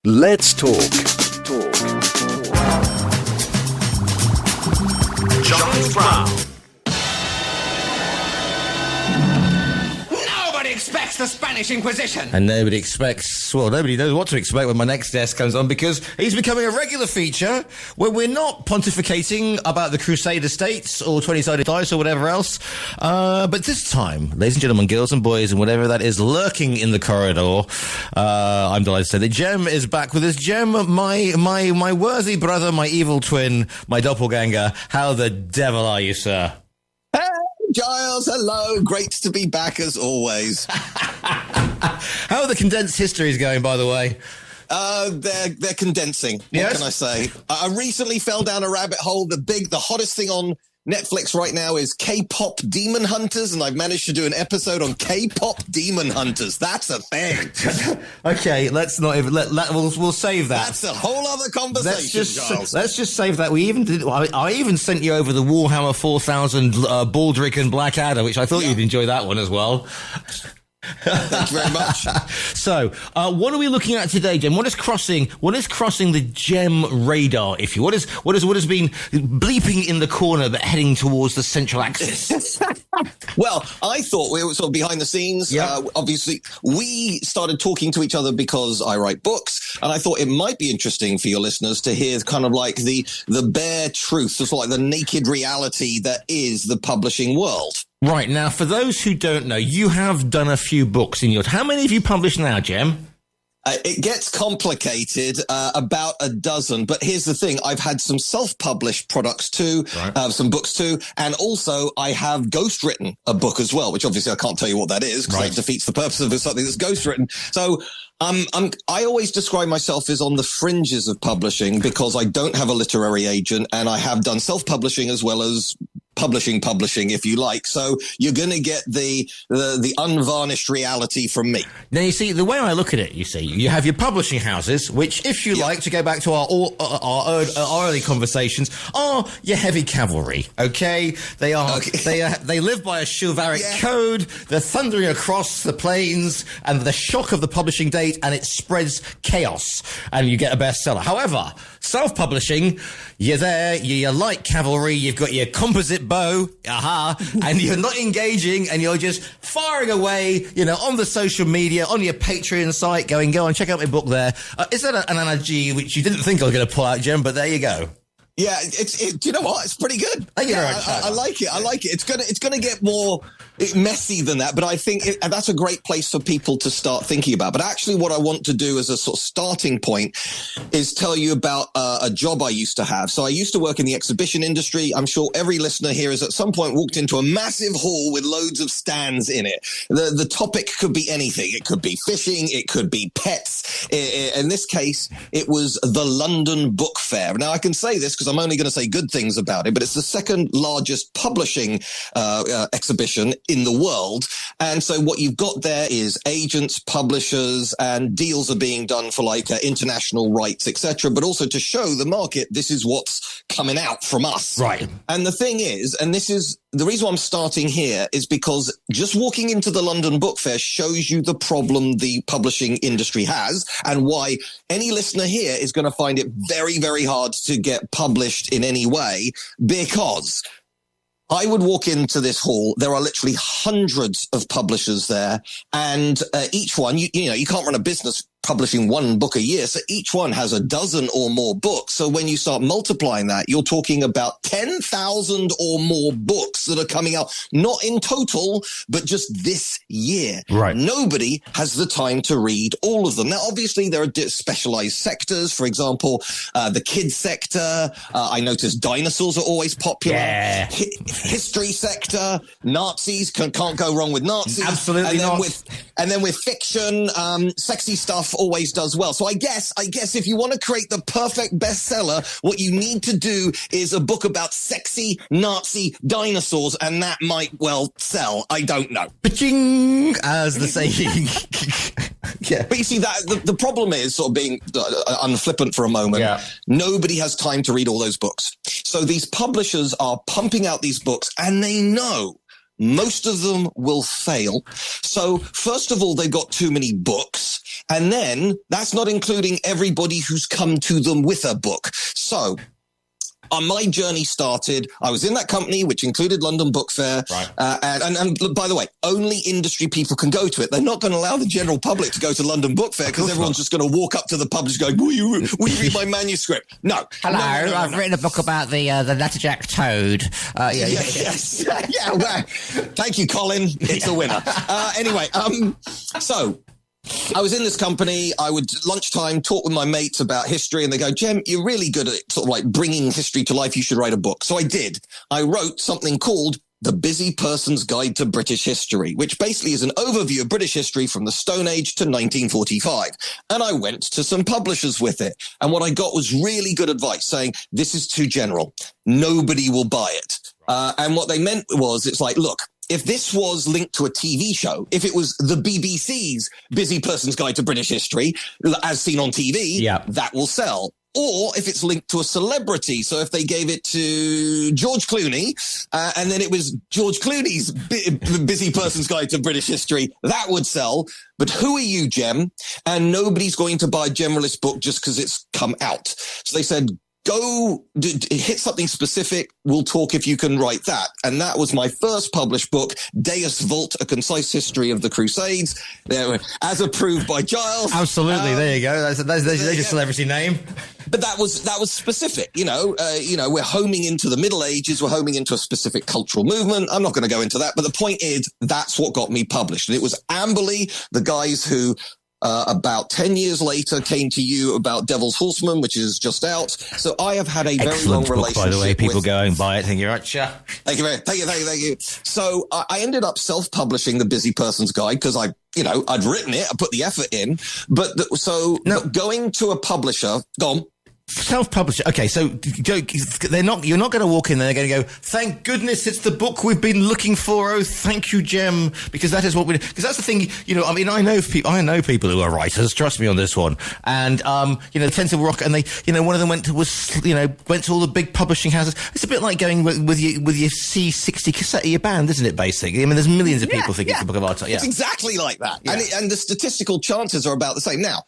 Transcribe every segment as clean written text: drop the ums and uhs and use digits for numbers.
Let's talk. Giles Brown. Nobody expects the Spanish Inquisition. And nobody knows what to expect when my next guest comes on, because he's becoming a regular feature where we're not pontificating about the Crusader states or 20-sided dice or whatever else. But this time, ladies and gentlemen, girls and boys, and whatever that is lurking in the corridor, I'm delighted to say that Jem is back with us. Jem, my worthy brother, my evil twin, my doppelganger, how the devil are you, sir? Giles, hello. Great to be back as always. How are the condensed histories going, by the way? They're condensing. What Yes? can I say? I recently fell down a rabbit hole. The hottest thing on Netflix right now is K-pop Demon Hunters, and I've managed to do an episode on K-pop Demon Hunters. That's a thing. Okay, let's not even we'll save that. That's a whole other conversation, Giles. Let's just save that. I even sent you over the Warhammer 4000 Baldric and Blackadder, which I thought you'd enjoy that one as well. Thank you very much. So, what are we looking at today, Jem? What is crossing the Jem radar, if you? What has been bleeping in the corner but heading towards the central axis? Well, I thought we were sort of behind the scenes. Yeah. Obviously, we started talking to each other because I write books, and I thought it might be interesting for your listeners to hear kind of like the bare truth, sort of like the naked reality that is the publishing world. Right, now, for those who don't know, you have done a few books in yours. How many have you published now, Jem? It gets complicated, about a dozen. But here's the thing. I've had some self-published products too, Right. some books too. And also I have ghostwritten a book as well, which obviously I can't tell you what that is because Right. that defeats the purpose of something that's ghostwritten. So I always describe myself as on the fringes of publishing because I don't have a literary agent, and I have done self-publishing as well as publishing, if you like. So you're going to get the unvarnished reality from me. Now, you see, the way I look at it, you have your publishing houses, which, if you like, to go back to our early conversations, are your heavy cavalry, okay? They are, they live by a chivalric code, they're thundering across the plains, and the shock of the publishing date, and it spreads chaos, and you get a bestseller. However, self-publishing, you're there, you're light cavalry, you've got your composite bow, and you're not engaging, and you're just firing away, on the social media, on your Patreon site, go on, check out my book there. Is that an analogy which you didn't think I was going to pull out, Jem, but there you go. Yeah, do you know what? It's pretty good. Thank you very Yeah, much. I like it. I like it. It's gonna get more messy than that, but I think that's a great place for people to start thinking about. But actually, what I want to do as a sort of starting point is tell you about a job I used to have. So I used to work in the exhibition industry. I'm sure every listener here has at some point walked into a massive hall with loads of stands in it. The topic could be anything. It could be fishing. It could be pets. In this case, it was the London Book Fair. Now, I can say this because I'm only going to say good things about it, but it's the second largest publishing exhibition in the world. And so what you've got there is agents, publishers, and deals are being done for like international rights, etc. But also to show the market, this is what's coming out from us. Right. And the thing is, and this is the reason why I'm starting here, is because just walking into the London Book Fair shows you the problem the publishing industry has and why any listener here is going to find it very, very hard to get published in any way, because I would walk into this hall. There are literally hundreds of publishers there, and each one, you can't run a business publishing one book a year. So each one has a dozen or more books. So when you start multiplying that, you're talking about 10,000 or more books that are coming out, not in total, but just this year. Right. Nobody has the time to read all of them. Now, obviously, there are specialized sectors. For example, the kids sector. I noticed dinosaurs are always popular. Yeah. History sector. Nazis. Can't go wrong with Nazis. Absolutely not. And then with fiction, sexy stuff always does well. So I guess if you want to create the perfect bestseller, what you need to do is a book about sexy Nazi dinosaurs, and that might well sell. I don't know. Ba-ching, as the saying. Yeah. But you see, that the problem is, sort of being unflippant for a moment, nobody has time to read all those books. So these publishers are pumping out these books, and they know most of them will fail. So first of all, they've got too many books. And then that's not including everybody who's come to them with a book. So my journey started, I was in that company, which included London Book Fair. Right. And by the way, only industry people can go to it. They're not going to allow the general public to go to London Book Fair because everyone's just going to walk up to the publisher going, will you read my manuscript? No. Hello, I've written a book about the Natterjack toad. Yes. Yeah, well, thank you, Colin. It's a winner. Anyway, so I was in this company. I would lunchtime talk with my mates about history, and they go, Jem, you're really good at sort of like bringing history to life. You should write a book. So I did. I wrote something called The Busy Person's Guide to British History, which basically is an overview of British history from the Stone Age to 1945. And I went to some publishers with it. And what I got was really good advice saying, this is too general. Nobody will buy it. And what they meant was, it's like, look, if this was linked to a TV show, if it was the BBC's Busy Person's Guide to British History, as seen on TV, that will sell. Or if it's linked to a celebrity, so if they gave it to George Clooney, and then it was George Clooney's Busy Person's Guide to British History, that would sell. But who are you, Jem? And nobody's going to buy a generalist book just because it's come out. So they said, go hit something specific. We'll talk if you can write that. And that was my first published book, Deus Vult, A Concise History of the Crusades, as approved by Giles. Absolutely. There you go. That's a celebrity name. But that was specific. We're homing into the Middle Ages. We're homing into a specific cultural movement. I'm not going to go into that. But the point is, that's what got me published. And it was Amberley, the guys who about 10 years later came to you about Devil's Horseman, which is just out. So I have had a very long relationship. By the way, people go and buy it. Thank you, Roger. Thank you. So I ended up self-publishing The Busy Person's Guide because I'd written it, I put the effort in. But going to a publisher, gone. Self-published. Okay, so you're not going to walk in there. They're going to go, thank goodness it's the book we've been looking for. Oh, thank you, Jem, because that is what we do. Because that's the thing, I know people who are writers, trust me on this one. And, they tend to rock, and they, one of them went to all the big publishing houses. It's a bit like going with your C60 cassette of your band, isn't it, basically? I mean, there's millions of people think it's a book of art. Yeah. It's exactly like that. Yeah. And the statistical chances are about the same. Now,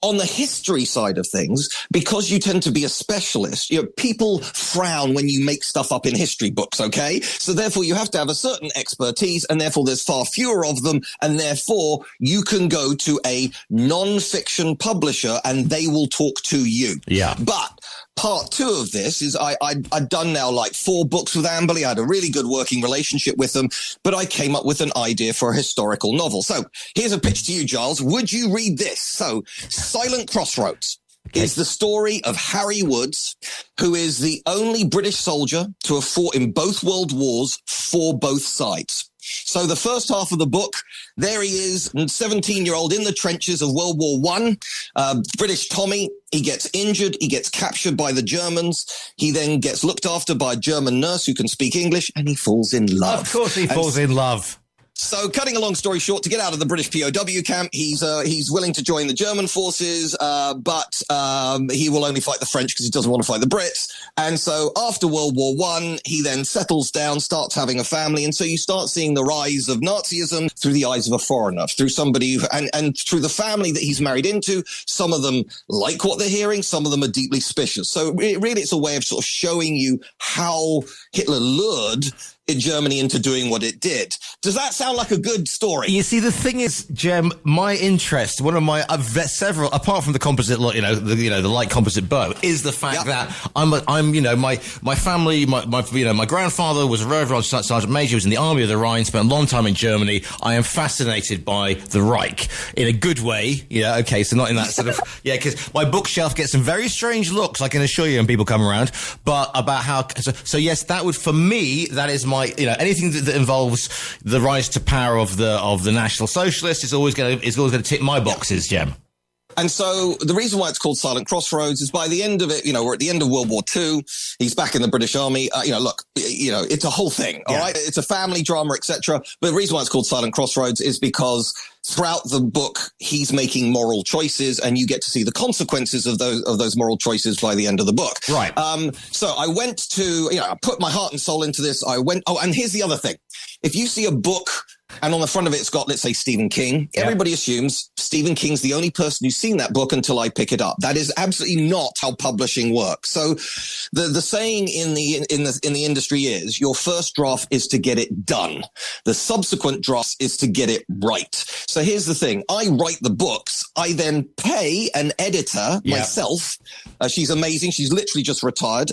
on the history side of things, because you tend to be a specialist, people frown when you make stuff up in history books, okay? So therefore you have to have a certain expertise, and therefore there's far fewer of them, and therefore you can go to a non-fiction publisher and they will talk to you. Yeah. But part two of this is I'd done now like 4 books with Amberley. I had a really good working relationship with them, but I came up with an idea for a historical novel. So here's a pitch to you, Giles. Would you read this? So Silent Crossroads is the story of Harry Woods, who is the only British soldier to have fought in both world wars for both sides. So the first half of the book, there he is, 17-year-old in the trenches of World War I, British Tommy. He gets injured. He gets captured by the Germans. He then gets looked after by a German nurse who can speak English, and he falls in love. Of course he falls in love. So cutting a long story short, to get out of the British POW camp, he's willing to join the German forces, but he will only fight the French because he doesn't want to fight the Brits. And so after World War I, he then settles down, starts having a family. And so you start seeing the rise of Nazism through the eyes of a foreigner, through somebody and through the family that he's married into. Some of them like what they're hearing. Some of them are deeply suspicious. So really, it's a way of sort of showing you how Hitler lured in Germany into doing what it did. Does that sound like a good story? You see, the thing is, Jem, my interest, one of my several, apart from the composite, the light composite bow, is the fact that my family, my grandfather was a Reverend Sergeant Major, who was in the Army of the Rhine, spent a long time in Germany. I am fascinated by the Reich in a good way. Yeah, okay, so not in that sort of, because my bookshelf gets some very strange looks, I can assure you, when people come around, but about how, so yes, that would, for me, that is my, anything that involves the rise to power of the National Socialists is always going to tick my boxes, Jem. And so the reason why it's called Silent Crossroads is by the end of it, we're at the end of World War II. He's back in the British Army. It's a whole thing. All right. It's a family drama, etc. But the reason why it's called Silent Crossroads is because throughout the book, he's making moral choices, and you get to see the consequences of those moral choices by the end of the book. Right. So I went to, I put my heart and soul into this. And here's the other thing. If you see a book and on the front of it, it's got, let's say, Stephen King. Yep. Everybody assumes Stephen King's the only person who's seen that book until I pick it up. That is absolutely not how publishing works. So the saying in the industry is your first draft is to get it done. The subsequent draft is to get it right. So here's the thing. I write the books. I then pay an editor myself. She's amazing. She's literally just retired.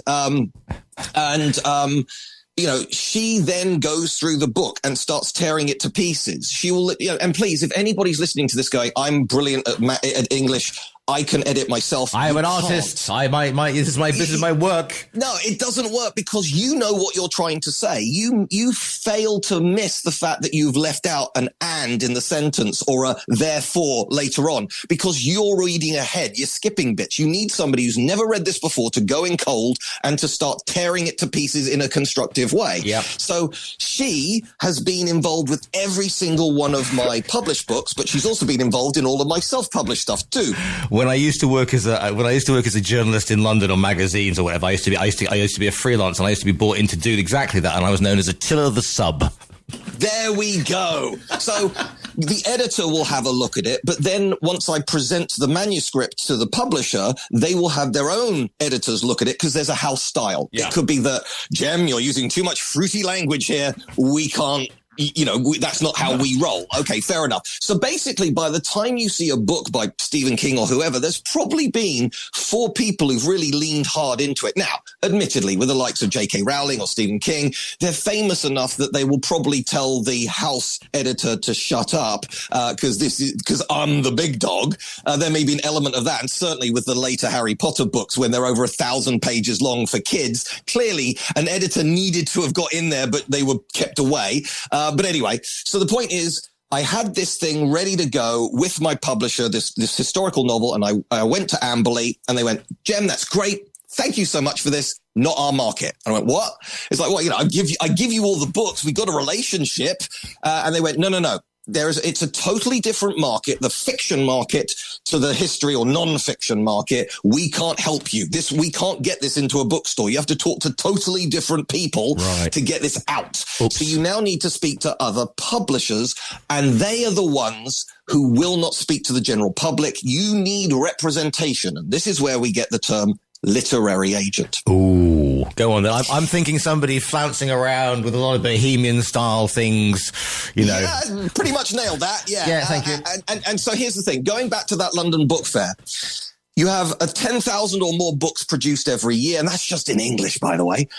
She then goes through the book and starts tearing it to pieces. She will, and please, if anybody's listening to this going, I'm brilliant at English, I can edit myself. I am an artist. This is my work. No, it doesn't work because you know what you're trying to say. You fail to miss the fact that you've left out an and in the sentence or a therefore later on because you're reading ahead. You're skipping bits. You need somebody who's never read this before to go in cold and to start tearing it to pieces in a constructive way. Yep. So she has been involved with every single one of my published books, but she's also been involved in all of my self-published stuff too. When I used to work as a journalist in London on magazines or whatever, I used to be a freelance, and I used to be brought in to do exactly that, and I was known as Attila the Sub. There we go. So the editor will have a look at it, but then once I present the manuscript to the publisher, they will have their own editors look at it because there's a house style. Yeah. It could be that, Jem, you're using too much fruity language here. We can't. That's not how we roll. Okay, fair enough. So basically, by the time you see a book by Stephen King or whoever, there's probably been 4 people who've really leaned hard into it. Now, admittedly, with the likes of J.K. Rowling or Stephen King, they're famous enough that they will probably tell the house editor to shut up because I'm the big dog. There may be an element of that, and certainly with the later Harry Potter books, when they're over 1,000 pages long for kids, clearly an editor needed to have got in there, but they were kept away. But anyway, so the point is, I had this thing ready to go with my publisher, this historical novel, and I went to Amberley, and they went, Jem, that's great. Thank you so much for this. Not our market. And I went, what? It's like, well, I give you all the books. We got a relationship. And they went, no. It's a totally different market, the fiction market to the history or non-fiction market. We can't help you. We can't get this into a bookstore. You have to talk to totally different people to get this out. Oops. So you now need to speak to other publishers, and they are the ones who will not speak to the general public. You need representation. And this is where we get the term literary agent. Ooh, go on then. I'm thinking somebody flouncing around with a lot of bohemian style things, Yeah, pretty much nailed that. Yeah. Yeah, thank you. And so here's the thing. Going back to that London book fair, you have 10,000 or more books produced every year, and that's just in English, by the way.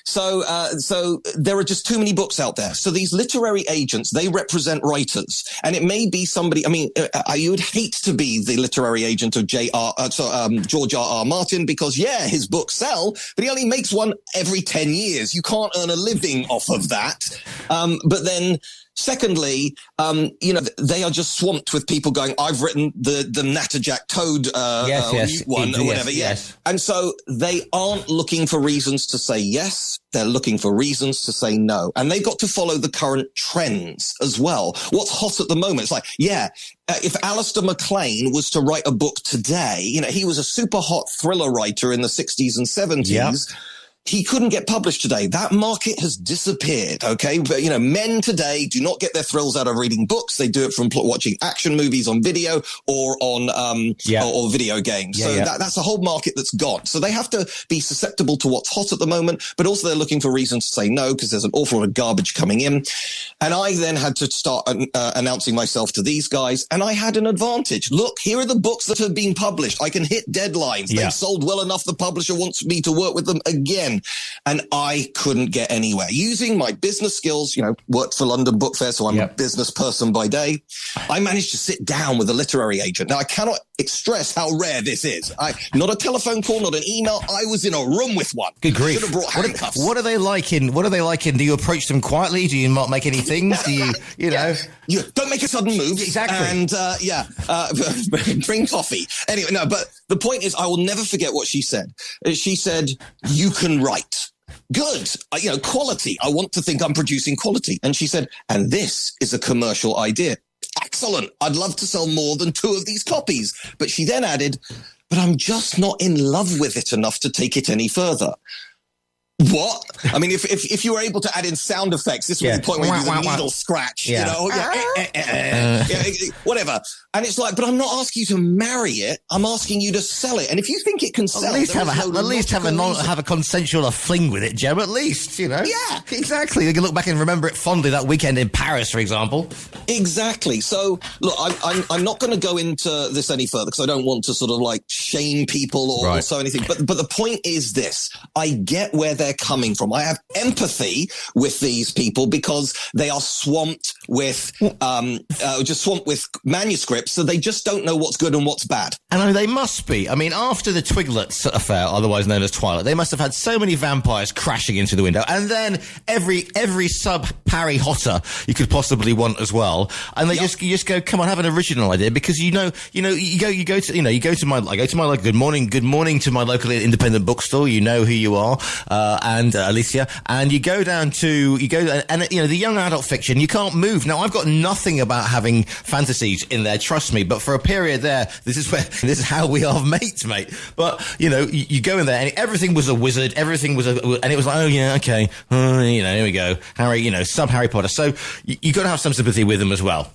So there are just too many books out there. So these literary agents, they represent writers, and it may be somebody. I mean, you would hate to be the literary agent of George R.R. Martin because his books sell, but he only makes one every 10 years. You can't earn a living off of that. But then. Secondly, they are just swamped with people going, I've written the Natterjack Toad one or whatever. Yes. And so they aren't looking for reasons to say yes. They're looking for reasons to say no. And they've got to follow the current trends as well. What's hot at the moment? It's like, if Alistair MacLean was to write a book today, he was a super hot thriller writer in the 60s and 70s. Yep. He couldn't get published today. That market has disappeared, okay? But, men today do not get their thrills out of reading books. They do it from watching action movies on video or on or video games. That's a whole market that's gone. So they have to be susceptible to what's hot at the moment, but also they're looking for reasons to say no because there's an awful lot of garbage coming in. And I then had to start announcing myself to these guys, and I had an advantage. Look, here are the books that have been published. I can hit deadlines. They've sold well enough. The publisher wants me to work with them again. online. And I couldn't get anywhere. Using my business skills, worked for London Book Fair, so I'm a business person by day. I managed to sit down with a literary agent. Now, I cannot stress how rare this is. Not a telephone call, not an email. I was in a room with one. Good grief. Should have brought handcuffs. What are they like in? Do you approach them quietly? Do you not make any things? Do you know? You don't make a sudden move. Exactly. And drink coffee. Anyway, no, but the point is, I will never forget what she said. She said, "You can write." Good. Quality. I want to think I'm producing quality. And she said, "And this is a commercial idea." Excellent. I'd love to sell more than 2 of these copies. But she then added, "But I'm just not in love with it enough to take it any further." What? I mean, if you were able to add in sound effects, this would be the point where you do the needle scratch, whatever. And it's like, but I'm not asking you to marry it. I'm asking you to sell it. And if you think it can sell, at least have a consensual fling with it, Jem. At least, Yeah, exactly. You can look back and remember it fondly. That weekend in Paris, for example. Exactly. So, look, I'm not going to go into this any further because I don't want to sort of like shame people or so anything. But the point is this: I get where they're coming from. I have empathy with these people because they are swamped with manuscripts, so they just don't know what's good and what's bad. And I mean, they must be. I mean, after the Twiglets affair, otherwise known as Twilight, they must have had so many vampires crashing into the window, and then every sub Harry Hotter you could possibly want as well. And you just go, come on, have an original idea, because you go to my good morning to my local independent bookstore. You know who you are. And Alicia, and you go and the young adult fiction, you can't move. Now, I've got nothing about having fantasies in there, trust me, but for a period there, this is how we are mates, mate. But, you go in there and everything was a wizard, and it was like, oh yeah, okay, here we go, Harry, sub Harry Potter. So you got to have some sympathy with them as well.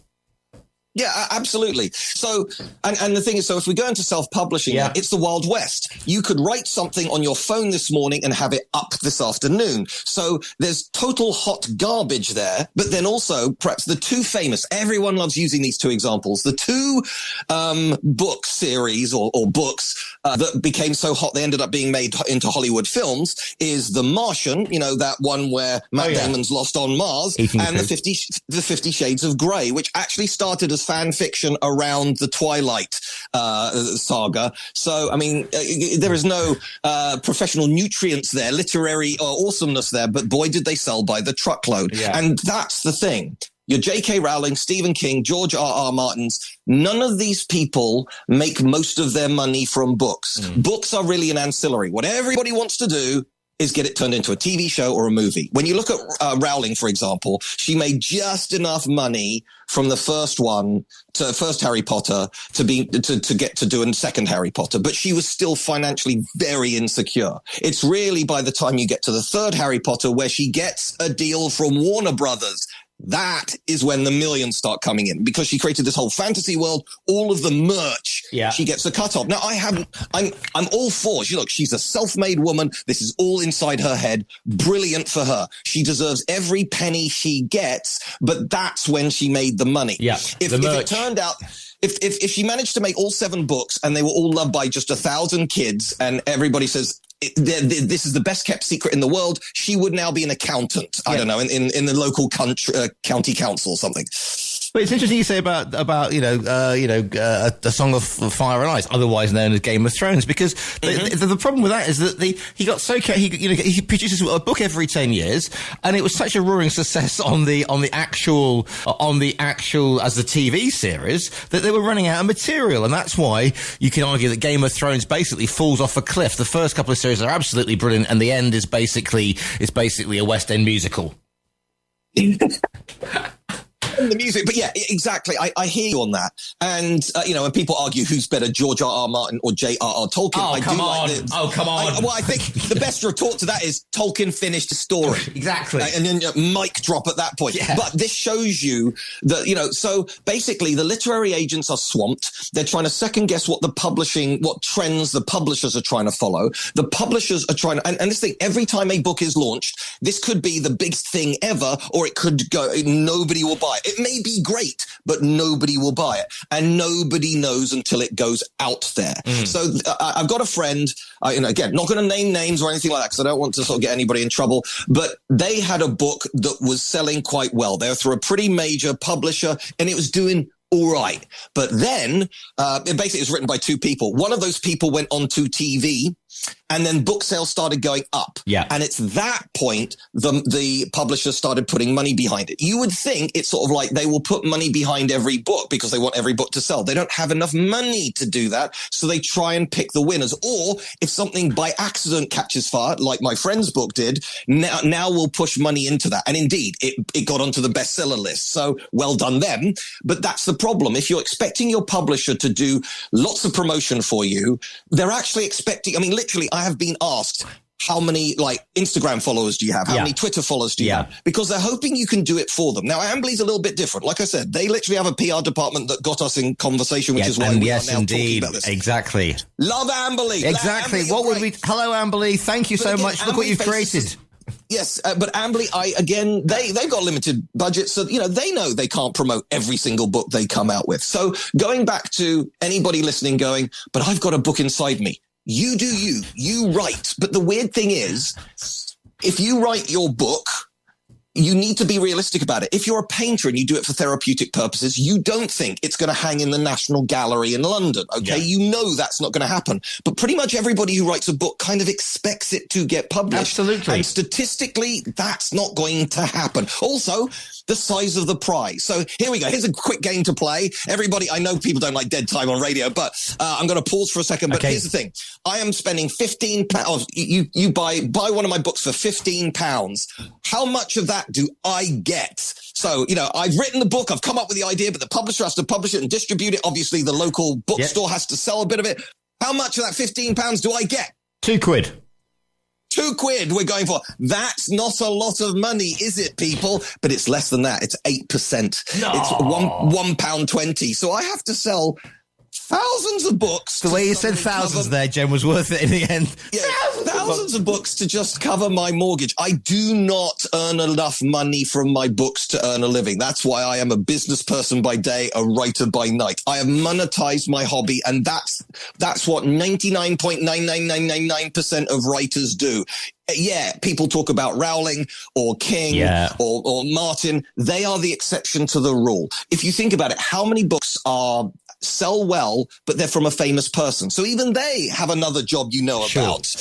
Yeah, absolutely. So, and the thing is, so if we go into self-publishing, it's the Wild West. You could write something on your phone this morning and have it up this afternoon. So there's total hot garbage there. But then also, perhaps the 2 famous, everyone loves using these 2 examples, the 2 book series or books that became so hot they ended up being made into Hollywood films is The Martian, that one where Matt Damon's lost on Mars, and the 50 Shades of Grey, which actually started as fan fiction around the Twilight saga. So, I mean, there is no professional nutrients there, literary awesomeness there, but boy, did they sell by the truckload. Yeah. And that's the thing. Your J.K. Rowling, Stephen King, George R.R. Martins, none of these people make most of their money from books. Books are really an ancillary. What everybody wants to do is get it turned into a TV show or a movie. When you look at Rowling, for example, she made just enough money from the first Harry Potter to get to do a second Harry Potter, but she was still financially very insecure. It's really by the time you get to the third Harry Potter where she gets a deal from Warner Brothers. That is when the millions start coming in, because she created this whole fantasy world, all of the merch. Yeah. She gets a cut off. Now, I'm all for, she's a self-made woman. This is all inside her head. Brilliant for her. She deserves every penny she gets, but that's when she made the money. Yeah. If it turned out, if she managed to make all 7 books and they were all loved by just 1,000 kids and everybody says, this is the best kept secret in the world, she would now be an accountant. I don't know, in the local county council or something. But it's interesting you say about a Song of Fire and Ice, otherwise known as Game of Thrones, because the problem with that is that he got so he produces a book every 10 years, and it was such a roaring success on the actual as the TV series that they were running out of material, and that's why you can argue that Game of Thrones basically falls off a cliff. The first couple of series are absolutely brilliant, and the end is basically a West End musical. The music, but yeah, exactly. I hear you on that. And, when people argue who's better, George R.R. Martin or J.R.R. Tolkien, come on. I think the best retort to that is Tolkien finished the story. Exactly. And then mic drop at that point. Yeah. But this shows you that, so basically the literary agents are swamped. They're trying to second guess what trends the publishers are trying to follow. The publishers are trying to, and this thing, every time a book is launched, this could be the biggest thing ever, or it could go, nobody will buy it. It may be great, but nobody will buy it. And nobody knows until it goes out there. So I've got a friend, again, not going to name names or anything like that because I don't want to sort of get anybody in trouble, but they had a book that was selling quite well. They were through a pretty major publisher and it was doing all right. But then it basically was written by two people. One of those people went on to TV and then book sales started going up. Yeah. And it's that point the publisher started putting money behind it. You would think it's sort of like they will put money behind every book because they want every book to sell. They don't have enough money to do that. So they try and pick the winners. Or if something by accident catches fire, like my friend's book did, now we'll push money into that. And indeed, it got onto the bestseller list. So well done them. But that's the problem. If you're expecting your publisher to do lots of promotion for you, they're actually expecting, I mean, literally, I have been asked, how many Instagram followers do you have? How many Twitter followers do you have? Because they're hoping you can do it for them. Now, Ambly's a little bit different. Like I said, they literally have a PR department that got us in conversation, which is why we are now talking about this. Exactly. Love Ambly. Exactly. Ambly, what would we? Hello, Ambly. Thank you so much. Look what you've created. Yes, but Ambly, they've got limited budgets, so they know they can't promote every single book they come out with. So going back to anybody listening, going, but I've got a book inside me. You do you write. But the weird thing is, if you write your book, you need to be realistic about it. If you're a painter and you do it for therapeutic purposes, you don't think it's going to hang in the National Gallery in London, okay? Yeah. You know that's not going to happen. But pretty much everybody who writes a book kind of expects it to get published. Absolutely. And statistically, that's not going to happen. Also, the size of the prize. So here we go. Here's a quick game to play. Everybody, I know people don't like dead time on radio, but I'm going to pause for a second. But here's the thing. I am spending £15. You buy one of my books for £15. How much of that do I get? So, I've written the book. I've come up with the idea, but the publisher has to publish it and distribute it. Obviously, the local bookstore has to sell a bit of it. How much of that £15 do I get? £2. £2 we're going for. That's not a lot of money, is it, people? But it's less than that. It's 8%. No. It's £1.20. So I have to sell thousands of books. The way you said thousands there, Jem, was worth it in the end. Yeah, thousands of books to just cover my mortgage. I do not earn enough money from my books to earn a living. That's why I am a business person by day, a writer by night. I have monetized my hobby, and that's what 99.99999% of writers do. Yeah, people talk about Rowling or King or Martin. They are the exception to the rule. If you think about it, how many books sell well, but they're from a famous person? So even they have another job about.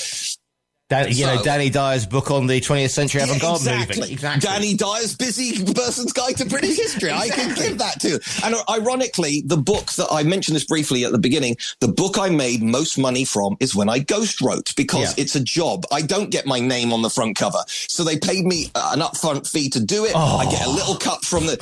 Danny Dyer's book on the 20th century avant-garde movement. Exactly. Danny Dyer's Busy Person's Guide to British History. I can give that to. And ironically, the book that I mentioned this briefly at the beginning, the book I made most money from is when I ghost wrote, because it's a job. I don't get my name on the front cover. So they paid me an upfront fee to do it. I get a little cut from the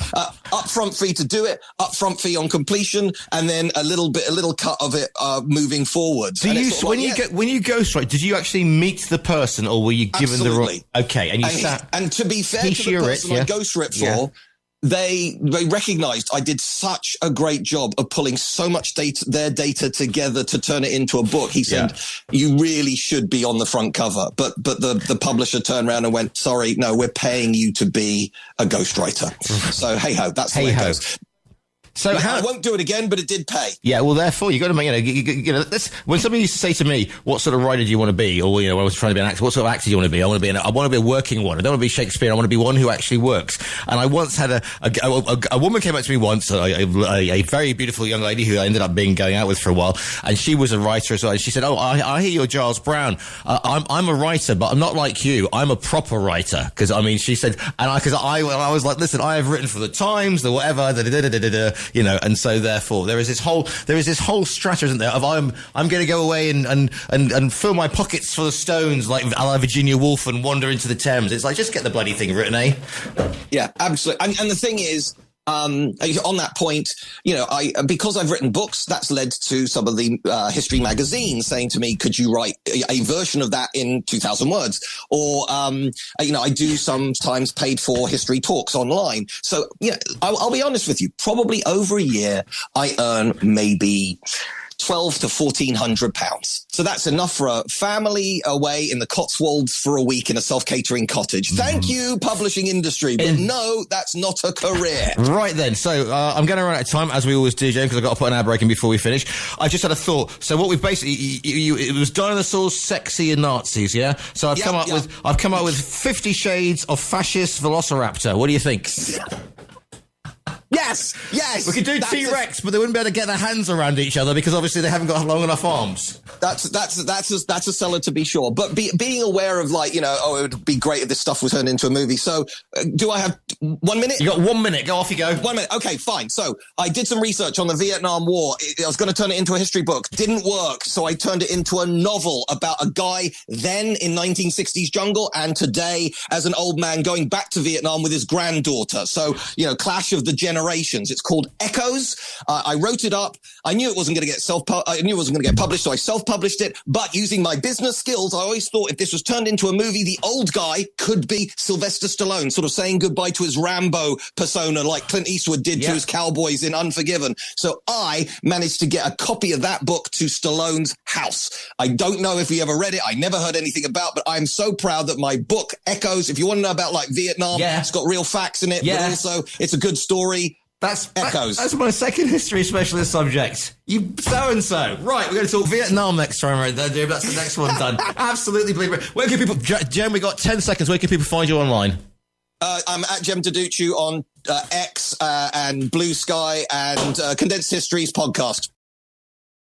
upfront fee to do it, upfront fee on completion, and then a little cut of it moving forward. When you ghost write, did you actually meet the person, or were you given the wrong? Okay, and and to be fair to the person I ghost wrote for, they recognized I did such a great job of pulling so much their data together to turn it into a book. He said, you really should be on the front cover. But the publisher turned around and went, sorry, no, we're paying you to be a ghostwriter. So hey ho, that's the way it goes. So I won't do it again, but it did pay. Yeah, well, therefore, you got to make, when somebody used to say to me, what sort of writer do you want to be? Or, when I was trying to be an actor, what sort of actor do you want to be? I want to be a working one. I don't want to be Shakespeare. I want to be one who actually works. And I once had a woman came up to me once, a very beautiful young lady who I ended up going out with for a while. And she was a writer as well. And she said, I hear you're Giles Brown. I'm a writer, but I'm not like you. I'm a proper writer. She said, I was like, listen, I have written for the Times, the whatever, and so therefore there is this whole strata, isn't there, of I'm going to go away and fill my pockets full of stones like a la Virginia Woolf and wander into the Thames. It's like, just get the bloody thing written, eh? Yeah, absolutely. And the thing is, on that point, because I've written books, that's led to some of the history magazines saying to me, could you write a version of that in 2,000 words? Or, I do sometimes paid for history talks online. So, I'll be honest with you, probably over a year, I earn maybe 12 to 1,400 pounds. So that's enough for a family away in the Cotswolds for a week in a self-catering cottage. Thank you, publishing industry. But no, that's not a career. Right then. So I'm going to run out of time, as we always do, James, because I've got to put an ad break in before we finish. I just had a thought. So what we've basically, it was dinosaurs, sexy, and Nazis, yeah? So I've come up with 50 shades of fascist velociraptor. What do you think? Yes. We could do T-Rex, but they wouldn't be able to get their hands around each other because obviously they haven't got long enough arms. That's a seller to be sure. But being aware of, like, it would be great if this stuff was turned into a movie. So do I have 1 minute? You got 1 minute. Go off you go. 1 minute. Okay, fine. So I did some research on the Vietnam War. I was going to turn it into a history book. Didn't work. So I turned it into a novel about a guy then in 1960s jungle and today as an old man going back to Vietnam with his granddaughter. So, clash of the generations. It's called Echoes. I wrote it up. I knew it wasn't going to get published, so I self-published it. But using my business skills, I always thought if this was turned into a movie, the old guy could be Sylvester Stallone, sort of saying goodbye to his Rambo persona like Clint Eastwood did to his cowboys in Unforgiven. So I managed to get a copy of that book to Stallone's house. I don't know if he ever read it. I never heard anything about, but I'm so proud that my book, Echoes, if you want to know about, like, Vietnam, it's got real facts in it, but also it's a good story. That's Echoes. That's my second history specialist subject. You so-and-so. Right, we're going to talk Vietnam next time right there, dude. That's the next one done. Absolutely believe it. Where can people... Jem, we got 10 seconds. Where can people find you online? I'm at Jem Duducu on X and Blue Sky and Condensed Histories podcast.